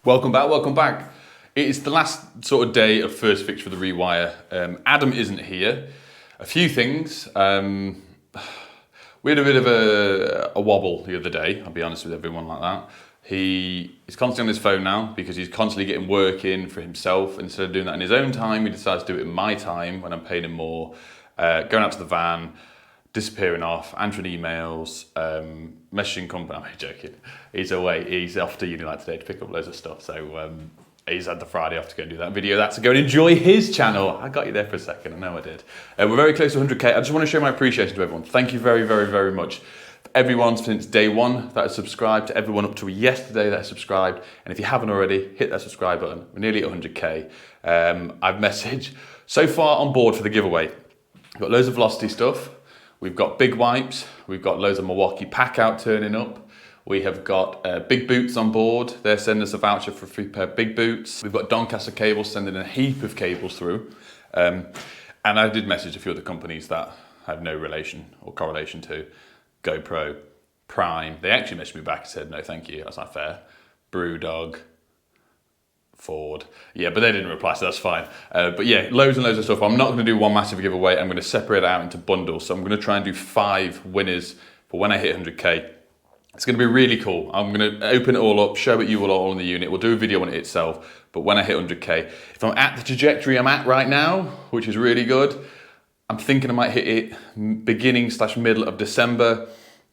Welcome back, welcome back. It is the last sort of day of first fix for the Rewire. Adam isn't here. A few things. We had a bit of a wobble the other day, I'll be honest with everyone like that. He is constantly on his phone now because he's constantly getting work in for himself. Instead of doing that in his own time, he decides to do it in my time when I'm paying him more. Going out to the van, disappearing off, answering emails, messaging company. I'm joking. He's away. He's off to uni like today to pick up loads of stuff. So he's had the Friday off to go and do that video. That's to go and enjoy his channel. I got you there for a second. I know I did. We're very close to 100K. I just want to show my appreciation to everyone. Thank you very, very, very much. Everyone since day one that has subscribed, to everyone up to yesterday that has subscribed. And if you haven't already, hit that subscribe button. We're nearly at 100K. I've messaged so far on board for the giveaway. We've got loads of Velocity stuff. We've got big wipes. We've got loads of Milwaukee pack out turning up. We have got big boots on board. They're sending us a voucher for a free pair of big boots. We've got Doncaster cables sending a heap of cables through. And I did message a few other companies that I have no relation or correlation to. GoPro, Prime. They actually messaged me back and said, no, thank you. That's not fair. Brewdog, Ford. Yeah, but they didn't reply, so that's fine. But yeah, loads and loads of stuff. I'm not going to do one massive giveaway. I'm going to separate it out into bundles. So I'm going to try and do 5 winners for when I hit 100K. It's going to be really cool. I'm going to open it all up, show it you all in the unit. We'll do a video on it itself. But when I hit 100K, if I'm at the trajectory I'm at right now, which is really good, I'm thinking I might hit it beginning/middle of December.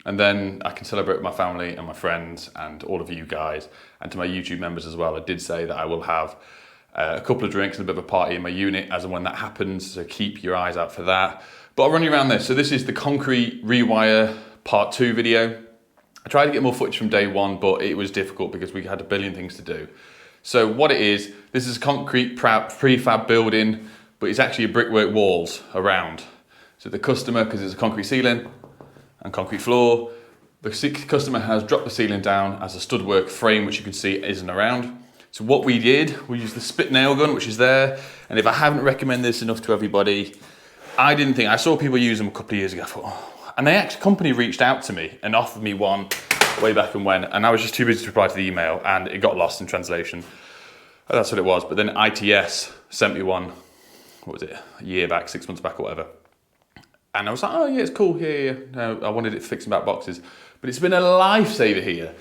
And then I can celebrate with my family and my friends and all of you guys. And to my YouTube members as well, I did say that I will have a couple of drinks and a bit of a party in my unit as and when that happens. So keep your eyes out for that. But I'll run you around this. So this is the concrete Rewire part 2 video. I tried to get more footage from day one, but it was difficult because we had a billion things to do. So what it is, this is concrete prefab building, but it's actually a brickwork walls around. So the customer, because it's a concrete ceiling and concrete floor, the customer has dropped the ceiling down as a stud-work frame, which you can see isn't around. So what we did, we used the spit nail gun, which is there. And if I haven't recommended this enough to everybody, I saw people use them a couple of years ago. I thought, oh. And they actually, company reached out to me and offered me one way back and when, and I was just too busy to reply to the email and it got lost in translation. That's what it was. But then ITS sent me one, what was it, a year back, 6 months back or whatever. And I was like, oh yeah, it's cool, yeah. No, I wanted it fixing back boxes. But it's been a lifesaver here.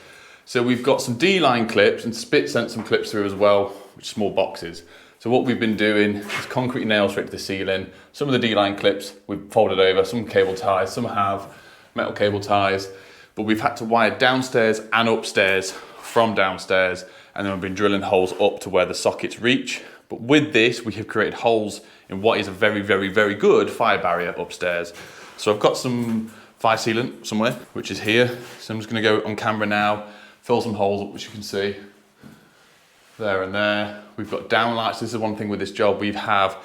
So we've got some D-line clips and Spit sent some clips through as well, which are small boxes. So what we've been doing is concrete nails straight to the ceiling. Some of the D-line clips we've folded over, some cable ties, some have metal cable ties, but we've had to wire downstairs and upstairs from downstairs, and then we've been drilling holes up to where the sockets reach. But with this, we have created holes in what is a very, very, very good fire barrier upstairs. So I've got some fire sealant somewhere, which is here. So I'm just gonna go on camera now, fill some holes up, which you can see there and there. We've got downlights. This is one thing with this job. We have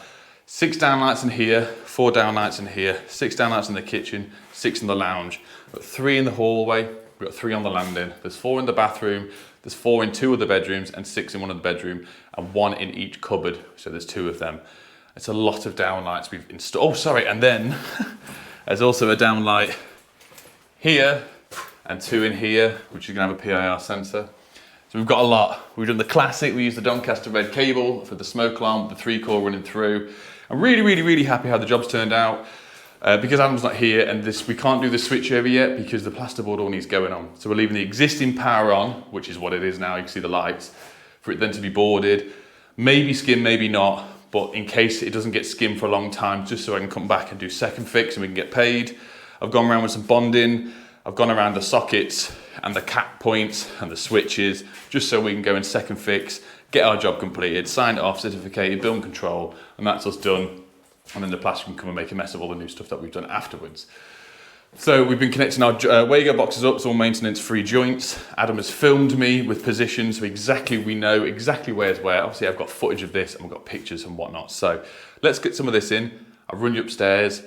6 downlights in here, 4 downlights in here, 6 downlights in the kitchen, 6 in the lounge. We've got 3 in the hallway, we've got 3 on the landing. There's 4 in the bathroom, there's 4 in 2 of the bedrooms and 6 in one of the bedroom and 1 in each cupboard. So there's 2 of them. It's a lot of downlights we've installed. Oh, sorry, and then there's also a downlight here and 2 in here, which is gonna have a PIR sensor. So we've got a lot. We've done the classic, we used the Doncaster red cable for the smoke alarm, the 3-core running through. I'm really, really, really happy how the job's turned out. Because Adam's not here and we can't do the switch over yet because the plasterboard all needs going on. So we're leaving the existing power on, which is what it is now, you can see the lights, for it then to be boarded. Maybe skim, maybe not, but in case it doesn't get skimmed for a long time, just so I can come back and do second fix and we can get paid. I've gone around with some bonding. I've gone around the sockets and the cap points and the switches, just so we can go in second fix, get our job completed, sign it off, certificated, building control, and that's us done. And then the plaster can come and make a mess of all the new stuff that we've done afterwards. So we've been connecting our Wago boxes up, so all maintenance-free joints. Adam has filmed me with positions, so we know exactly where's where. Obviously I've got footage of this and we've got pictures and whatnot. So let's get some of this in. I'll run you upstairs.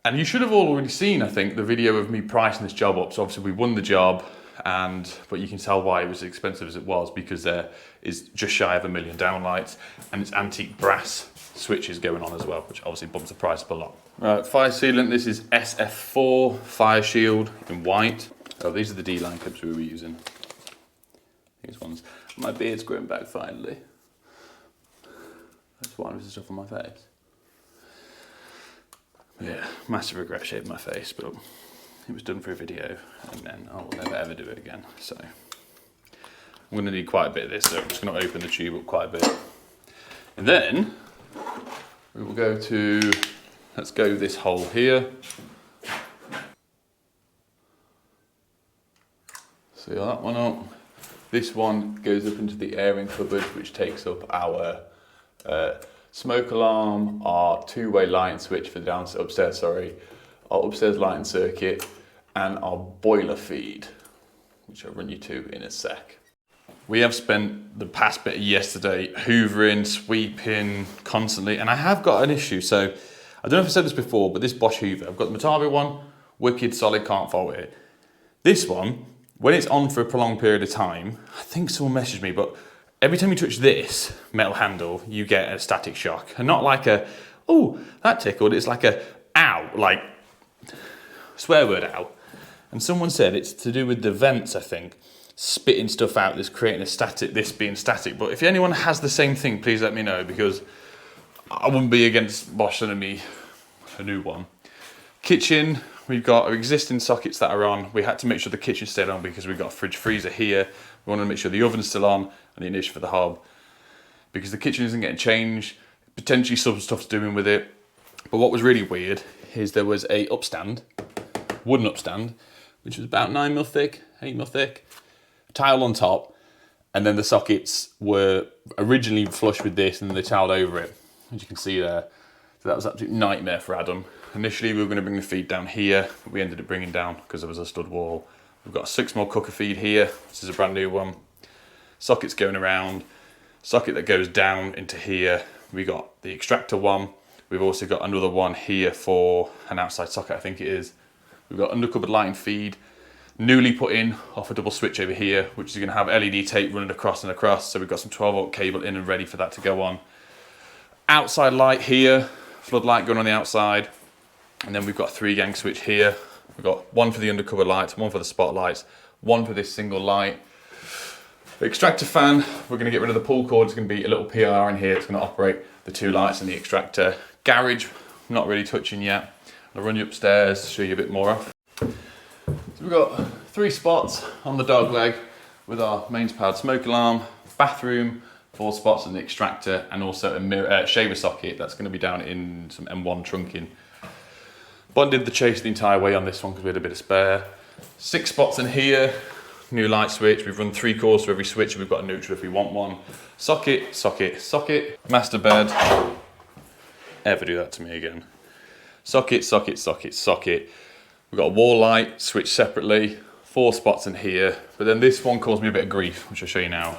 And you should have already seen, I think, the video of me pricing this job up. So obviously we won the job, but you can tell why it was as expensive as it was because there is just shy of $1 million downlights and it's antique brass switches going on as well, which obviously bumps the price up a lot. Right, fire sealant, this is SF4 Fire Shield in white. Oh, these are the D-line clips we were using. These ones. My beard's growing back finally. That's why I'm stuff on my face. Yeah, massive regret shaving my face, but it was done for a video, and then I will never ever do it again. So I'm going to need quite a bit of this, so I'm just going to open the tube up quite a bit. And then we will go to, let's go this hole here. See that one up. This one goes up into the airing cupboard, which takes up our smoke alarm, our two-way lighting switch for the upstairs, our upstairs lighting circuit, and our boiler feed, which I'll run you to in a sec. We have spent the past bit of yesterday hoovering, sweeping constantly, and I have got an issue. So I don't know if I said this before, but this Bosch Hoover, I've got the Matabe one, wicked solid, can't fault it. This one, when it's on for a prolonged period of time, I think someone messaged me, but every time you touch this metal handle, you get a static shock. And not like a, oh, that tickled, it's like a, ow, like, swear word ow. And someone said it's to do with the vents, I think, spitting stuff out that's creating a static, this being static. But if anyone has the same thing, please let me know, because I wouldn't be against Bosch sending me a new one. Kitchen, we've got our existing sockets that are on. We had to make sure the kitchen stayed on because we've got a fridge freezer here. We want to make sure the oven's still on and the ignition for the hob, because the kitchen isn't getting changed, potentially some stuff's doing with it. But what was really weird is there was a upstand, wooden upstand, which was about 9mm thick, 8mm thick, tile on top, and then the sockets were originally flush with this and then they tiled over it, as you can see there. So that was an absolute nightmare for Adam. Initially we were going to bring the feed down here, but we ended up bringing down because there was a stud wall. We've got a 6mm cooker feed here. This is a brand new one. Sockets going around, socket that goes down into here. We got the extractor one. We've also got another one here for an outside socket, I think it is. We've got undercupboard lighting feed, newly put in off a double switch over here, which is going to have LED tape running across and across. So we've got some 12-volt cable in and ready for that to go on. Outside light here, floodlight going on the outside. And then we've got a 3-gang switch here. We've got one for the undercover lights, one for the spotlights, one for this single light. The extractor fan, we're going to get rid of the pull cord. It's going to be a little PR in here. It's going to operate the 2 lights and the extractor. Garage, not really touching yet. I'll run you upstairs, show you a bit more of. So we've got 3 spots on the dog leg with our mains powered smoke alarm, bathroom, 4 spots on the extractor, and also a mirror, shaver socket that's going to be down in some M1 trunking. Bundy did the chase the entire way on this one because we had a bit of spare. 6 spots in here, new light switch. We've run 3 cores to every switch, and we've got a neutral if we want one. Socket, socket, socket. Master bed. Ever do that to me again. Socket, socket, socket, socket. We've got a wall light, switch separately. 4 spots in here. But then this one caused me a bit of grief, which I'll show you now.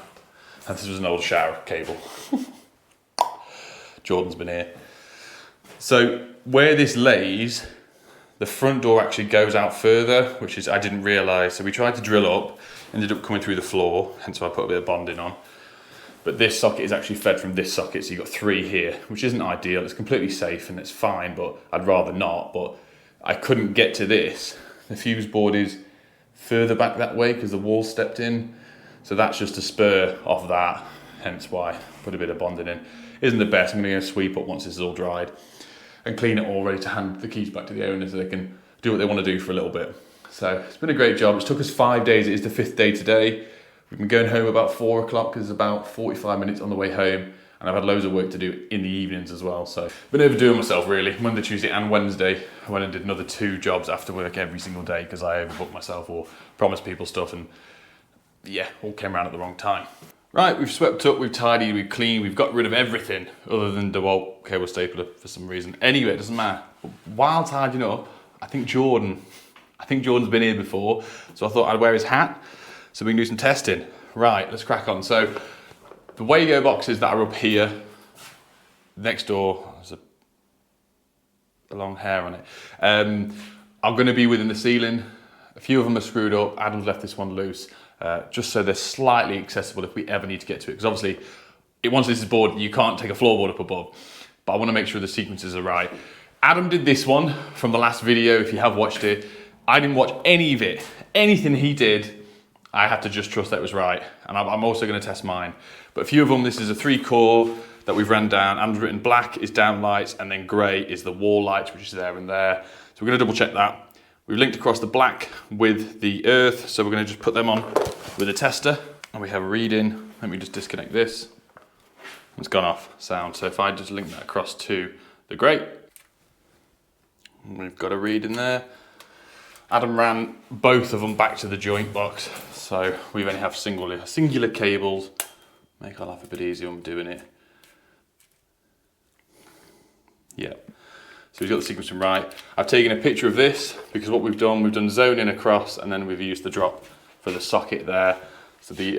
And this was an old shower cable. Jordan's been here. So where this lays, the front door actually goes out further, which is I didn't realise. So we tried to drill up, ended up coming through the floor, hence why I put a bit of bonding on. But this socket is actually fed from this socket, so you've got 3 here, which isn't ideal. It's completely safe and it's fine, but I'd rather not. But I couldn't get to this. The fuse board is further back that way because the wall stepped in. So that's just a spur off that, hence why I put a bit of bonding in. Isn't the best. I'm going to sweep up once this is all dried and clean it all, ready to hand the keys back to the owners so they can do what they want to do for a little bit. So it's been a great job. It's took us 5 days. It is the 5th day today. We've been going home about 4 o'clock because it's about 45 minutes on the way home, and I've had loads of work to do in the evenings as well. So I've been overdoing myself really. Monday, Tuesday and Wednesday I went and did another 2 jobs after work every single day because I overbooked myself or promised people stuff, and yeah, all came around at the wrong time. Right, we've swept up, we've tidied, we've cleaned, we've got rid of everything other than the DeWalt cable stapler for some reason. Anyway, it doesn't matter. But while tidying up, I think Jordan's been here before, so I thought I'd wear his hat so we can do some testing. Right, let's crack on. So the Wago boxes that are up here, next door, there's a long hair on it, are going to be within the ceiling. A few of them are screwed up. Adam's left this one loose. Just so they're slightly accessible if we ever need to get to it. Because obviously, once this is board, you can't take a floorboard up above. But I want to make sure the sequences are right. Adam did this one from the last video, if you have watched it. I didn't watch any of it. Anything he did, I have to just trust that it was right. And I'm also going to test mine. But a few of them, this is a 3-core that we've ran down. And written black is down lights, and then grey is the wall lights, which is there and there. So we're going to double check that. We've linked across the black with the earth, so we're going to just put them on with a tester. And we have a reading. Let me just disconnect this. It's gone off sound. So if I just link that across to the grey, we've got a reading there. Adam ran both of them back to the joint box, so we only have singular cables. Make our life a bit easier when we're doing it. Yeah, so we've got the sequencing right. I've taken a picture of this because what we've done zoning across, and then we've used the drop for the socket there. So the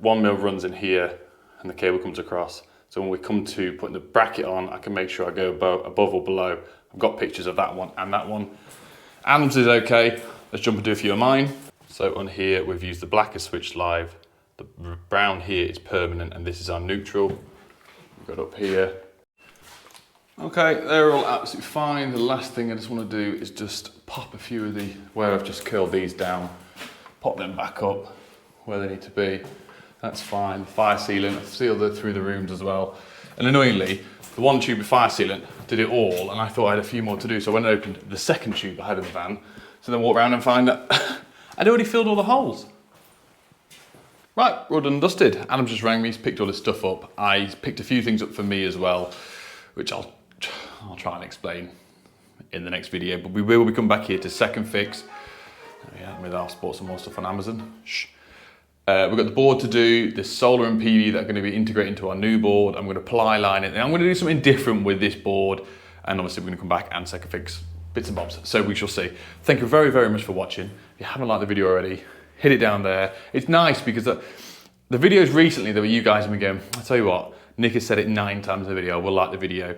1mm runs in here and the cable comes across. So when we come to putting the bracket on, I can make sure I go above or below. I've got pictures of that one and that one. Adam's is okay. Let's jump and do a few of mine. So on here, we've used the black as switched live. The brown here is permanent, and this is our neutral. We've got up here. Okay, they're all absolutely fine. The last thing I just want to do is just pop a few of where I've just curled these down, pop them back up where they need to be. That's fine. Fire sealant, I've sealed it through the rooms as well. And annoyingly, the one tube of fire sealant did it all, and I thought I had a few more to do, so I went and opened the second tube I had in the van, so then walk around and find that I'd already filled all the holes. Right, we're all done and dusted. Adam just rang me, he's picked all this stuff up. I picked a few things up for me as well, which I'll try and explain in the next video, but we will be coming back here to second fix. Yeah, maybe I'll spot some more stuff on Amazon. Shh. We've got the board to do, the solar and PV that are going to be integrated into our new board. I'm going to ply line it, and I'm going to do something different with this board, and obviously we're going to come back and second fix bits and bobs, so we shall see. Thank you very, very much for watching. If you haven't liked the video already, hit it down there. It's nice because the videos recently that you guys have been going, I'll tell you what, Nick has said it 9 times in the video, I will like the video.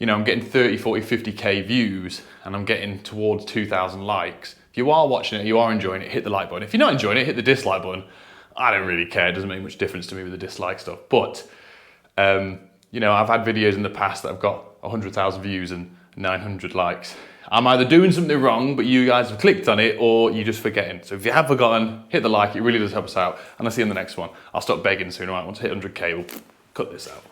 You know, I'm getting 30, 40, 50k views, and I'm getting towards 2,000 likes. If you are watching it, you are enjoying it, hit the like button. If you're not enjoying it, hit the dislike button. I don't really care, it doesn't make much difference to me with the dislike stuff. But, you know, I've had videos in the past that have got 100,000 views and 900 likes. I'm either doing something wrong, but you guys have clicked on it, or you're just forgetting. So if you have forgotten, hit the like, it really does help us out. And I'll see you in the next one. I'll stop begging soon, right? Once I hit 100k, we'll cut this out.